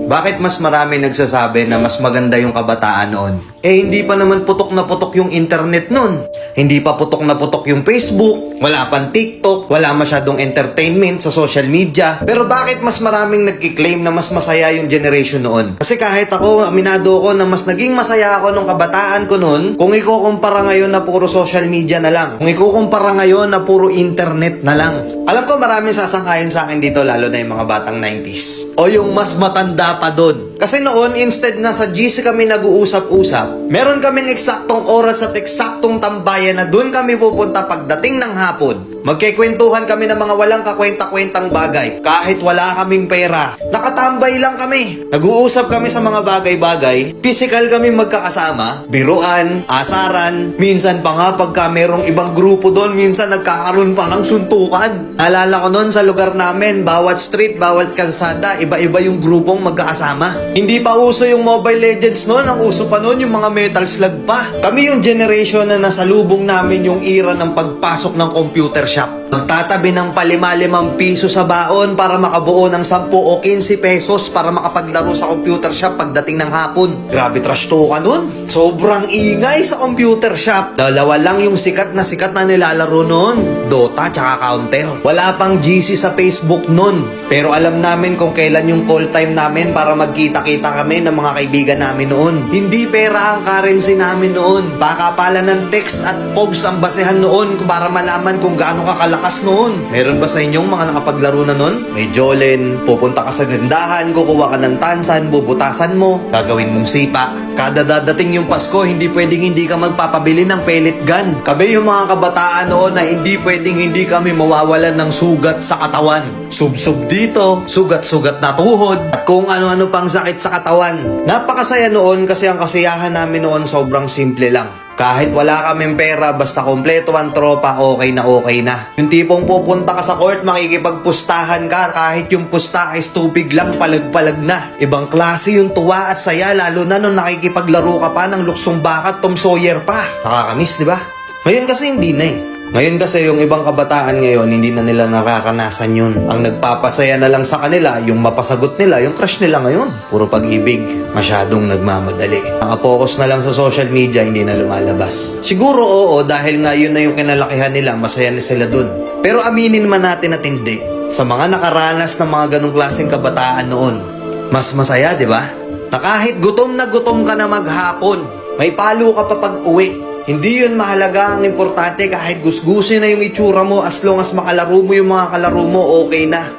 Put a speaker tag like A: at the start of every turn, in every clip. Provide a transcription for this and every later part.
A: Bakit mas marami nagsasabi na mas maganda yung kabataan noon? Eh hindi pa naman putok na putok yung internet noon. Hindi pa putok na putok yung Facebook, wala pang TikTok, wala masyadong entertainment sa social media. Pero bakit mas maraming nagkiklaim na mas masaya yung generation noon? Kasi kahit ako, aminado ko na mas naging masaya ako nung kabataan ko noon kung ikukumpara ngayon na puro social media na lang. Kung ikukumpara ngayon na puro internet na lang. Alam ko maraming sasangkayon sa akin dito, lalo na yung mga batang 90s. O yung mas matanda pa doon. Kasi noon, instead na sa GC kami nag-uusap-usap, meron kaming eksaktong oras at eksaktong tambayan na doon kami pupunta pagdating ng hapon. Magkikwentuhan kami ng mga walang kakwenta-kwentang bagay. Kahit wala kaming pera, nakatambay lang kami. Nag-uusap kami sa mga bagay-bagay. Physical kami magkakasama. Biruan, asaran. Minsan pa nga pagka merong ibang grupo doon, minsan nagkakaroon pa ng suntukan. Naalala ko noon sa lugar namin, bawat street, bawat kalsada, iba-iba yung grupong magkakasama. Hindi pa uso yung Mobile Legends noon. Ang uso pa noon yung mga Metal Slug pa. Kami yung generation na nasalubong namin yung era ng pagpasok ng computer shop. Magtatabi ng ₱5 piso sa baon para makabuo ng 10 o 15 pesos para makapaglaro sa computer shop pagdating ng hapon. Grabe trash talk nun. Sobrang ingay sa computer shop. Dalawa lang yung sikat na nilalaro nun. Dota tsaka Counter. Wala pang GC sa Facebook nun. Pero alam namin kung kailan yung call time namin para magkita-kita kami ng mga kaibigan namin noon. Hindi pera ang currency namin noon. Baka pala ng text at pogs ang basehan noon para malaman kung gaano kakalakas noon. Meron ba sa inyong mga nakapaglaro na noon? May Jolen, pupunta ka sa tindahan, kukuha ka ng tansan, bubutasan mo, gagawin mong sipa. Kada dadating yung Pasko, hindi pwedeng hindi ka magpapabili ng pellet gun. Kami yung mga kabataan noon na hindi pwedeng hindi kami mawawalan ng sugat sa katawan. Sub-sub dito, sugat-sugat na tuhod, at kung ano-ano pang sakit sa katawan. Napakasaya noon kasi ang kasiyahan namin noon sobrang simple lang. Kahit wala kaming pera, basta kompleto ang tropa, okay na okay na. Yung tipong pupunta ka sa court, makikipagpustahan ka, kahit yung pusta is tubig lang, palag-palag na. Ibang klase yung tuwa at saya, lalo na nung nakikipaglaro ka pa ng luksong baka at Tom Sawyer pa. Nakakamiss, di ba? Ngayon kasi hindi na eh. Ngayon kasi yung ibang kabataan ngayon, hindi na nila nakakanasan yun. Ang nagpapasaya na lang sa kanila, yung mapasagot nila, yung crush nila ngayon. Puro pag-ibig, masyadong nagmamadali. Nakapokus na lang sa social media, hindi na lumalabas. Siguro oo, dahil nga yun na yung kinalakihan nila, masaya na sila dun. Pero aminin man natin at hindi, sa mga nakaranas ng mga ganong klaseng kabataan noon, mas masaya, di ba? Na kahit gutom na gutom ka na maghapon, may palo ka pa pag-uwi. Hindi yun mahalaga, ang importante kahit gusgusin na yung itsura mo, as long as makalaro mo yung mga kalaro mo, okay na.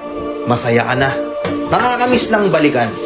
A: Masaya ka na. Nakakamiss lang balikan.